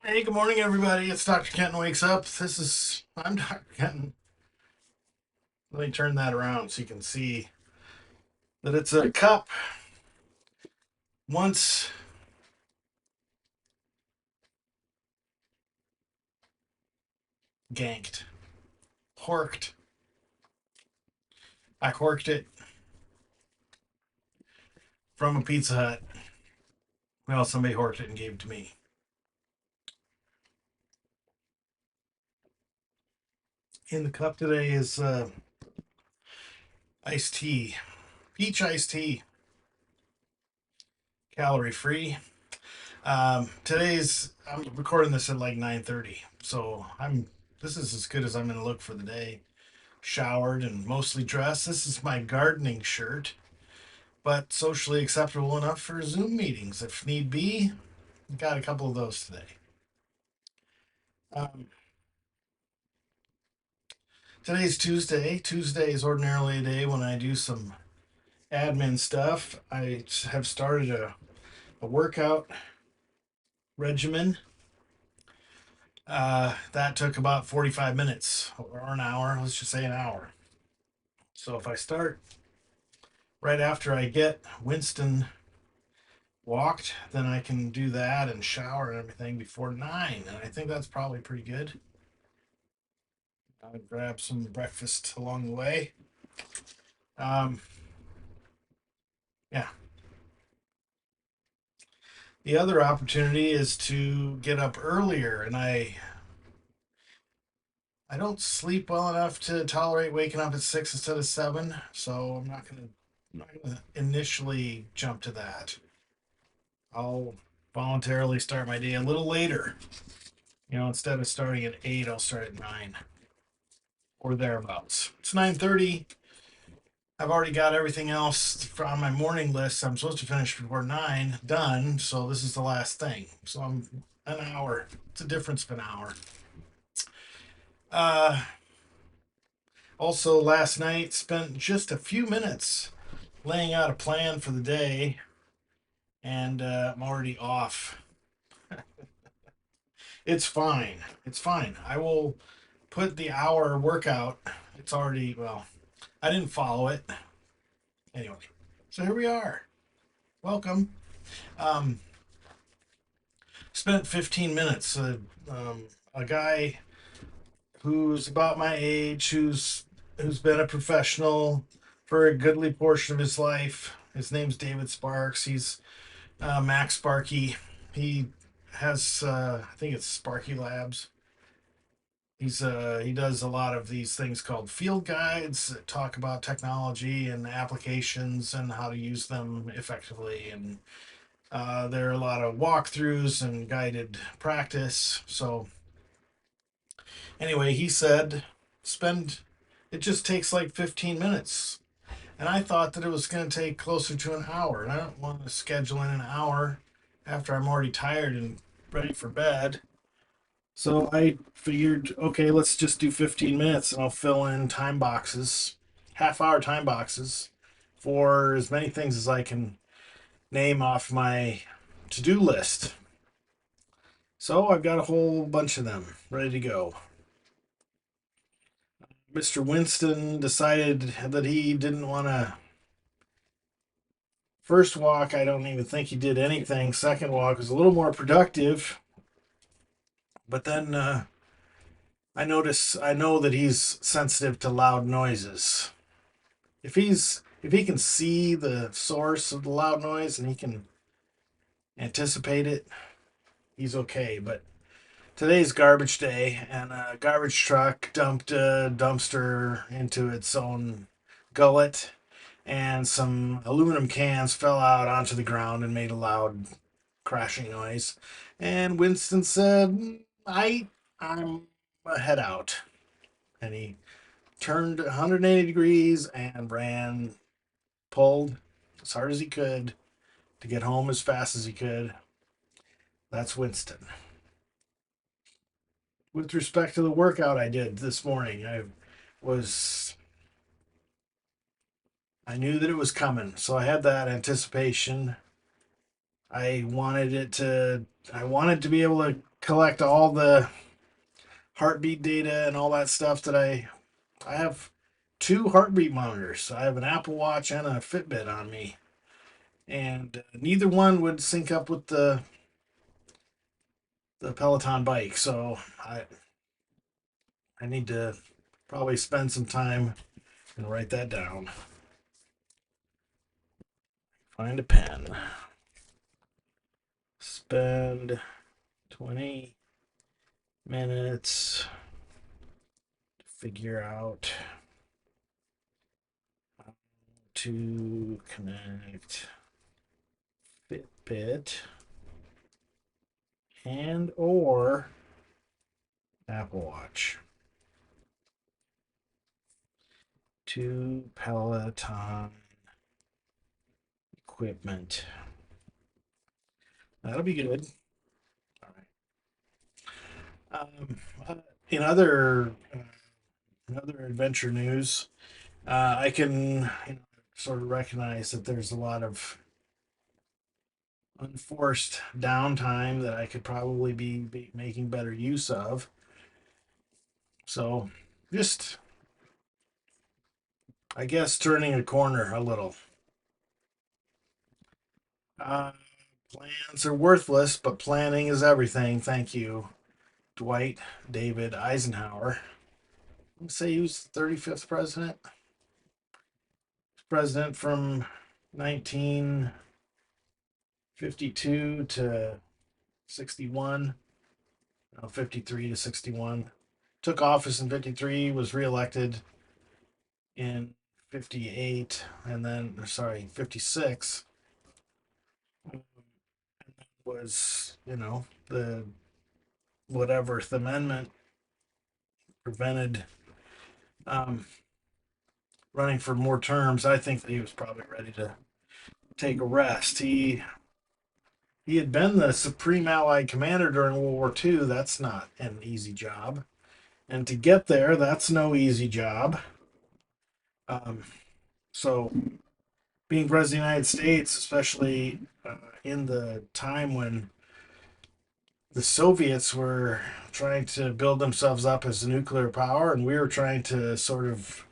Hey, good morning, everybody. It's Dr. Kenton Wakes Up. I'm Dr. Kenton. Let me turn that around so you can see that it's a cup once ganked, horked. I horked it from a Pizza Hut. Well, somebody horked it and gave it to me. In the cup today is iced tea, peach iced tea, calorie free. I'm recording this at like 9:30, so I'm this is as good as I'm gonna look for the day. Showered and mostly dressed. This is my gardening shirt, but socially acceptable enough for Zoom meetings if need be. Got a couple of those today. Um, Today's Tuesday. Tuesday is ordinarily a day when I do some admin stuff. I have started a workout regimen. That took about 45 minutes or an hour. Let's just say an hour. So if I start right after I get Winston walked, then I can do that and shower and everything before 9. And I think that's probably pretty good. I'll grab some breakfast along the way. Um, yeah. The other opportunity is to get up earlier, and I don't sleep well enough to tolerate waking up at 6 instead of 7, so I'm not gonna initially jump to that. I'll voluntarily start my day a little later. Instead of starting at 8, I'll start at 9 or thereabouts. It's 9:30. I've already got everything else on my morning list. I'm supposed to finish before 9 done, so this is the last thing. So I'm an hour. It's a difference of an hour. Uh, Also, last night spent just a few minutes laying out a plan for the day, and I'm already off. It's fine. It's fine. I will put the hour workout. It's already, well, I didn't follow it. Anyway, so here we are. Welcome. Um, Spent 15 minutes. A guy who's about my age, who's been a professional for a goodly portion of his life. His name's David Sparks. He's Max Sparky. He has, I think it's Sparky Labs. He does a lot of these things called field guides that talk about technology and applications and how to use them effectively. And there are a lot of walkthroughs and guided practice. So anyway, he said, spend it just takes like 15 minutes. And I thought that it was going to take closer to an hour. And I don't want to schedule in an hour after I'm already tired and ready for bed. So I figured, okay, let's just do 15 minutes and I'll fill in time boxes, half hour time boxes for as many things as I can name off my to do list. So I've got a whole bunch of them ready to go. Mr. Winston decided that he didn't want to. First walk, I don't even think he did anything. Second walk was a little more productive, but then I know that he's sensitive to loud noises. If he can see the source of the loud noise and he can anticipate it, he's okay. But today's garbage day, and a garbage truck dumped a dumpster into its own gullet, and some aluminum cans fell out onto the ground and made a loud crashing noise. And Winston said, I'm a head out." And he turned 180 degrees and ran, pulled as hard as he could to get home as fast as he could. That's Winston. With respect to the workout I did this morning, was I knew that it was coming, so I had that anticipation. I wanted to be able to collect all the heartbeat data and all that stuff that I have two heartbeat monitors. I have an Apple Watch and a Fitbit on me, and neither one would sync up with the Peloton bike. So I need to probably spend some time and write that down. Find a pen. Spend 20 minutes to figure out how to connect Fitbit and or Apple Watch to Peloton equipment. That'll be good. All right. Uh, in other another adventure news, I can sort of recognize that there's a lot of unforced downtime that I could probably be making better use of. So, just I guess turning a corner a little. Uh, Plans are worthless, but planning is everything. Thank you, Dwight David Eisenhower. Let's say he was the 35th president. President from 1952 to 61. No, 53 to 61. Took office in 53, was reelected in 58, and then, sorry, 56. Was, the whatever the amendment prevented um, running for more terms. I think that he was probably ready to take a rest. He had been the Supreme Allied Commander during World War II. That's not an easy job. And to get there, that's no easy job. Um, so, being President of the United States, especially in the time when the Soviets were trying to build themselves up as a nuclear power, and we were trying to sort of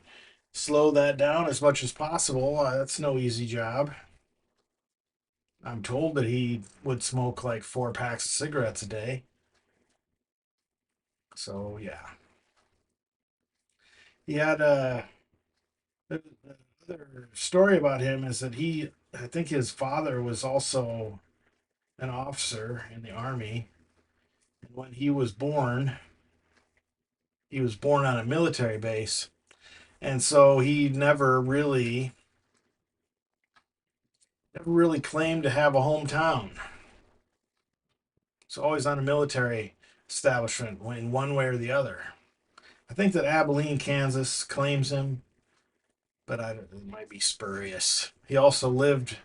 slow that down as much as possible, that's no easy job. I'm told that he would smoke like 4 packs of cigarettes a day. So, yeah. He had another story about him is that I think his father was also an officer in the army. And when he was born on a military base. And so he never really claimed to have a hometown. It's always on a military establishment in one way or the other. I think that Abilene, Kansas claims him, but it might be spurious. He also lived,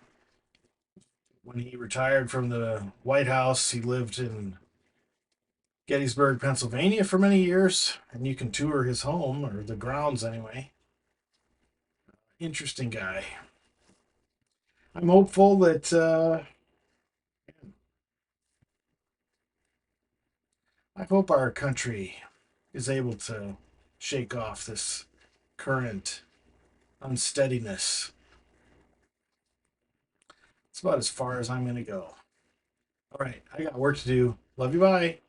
when he retired from the White House, he lived in Gettysburg, Pennsylvania for many years, and you can tour his home, or the grounds anyway. Interesting guy. I'm hopeful that I hope our country is able to shake off this current unsteadiness. It's about as far as I'm going to go. All right, I got work to do. Love you. Bye.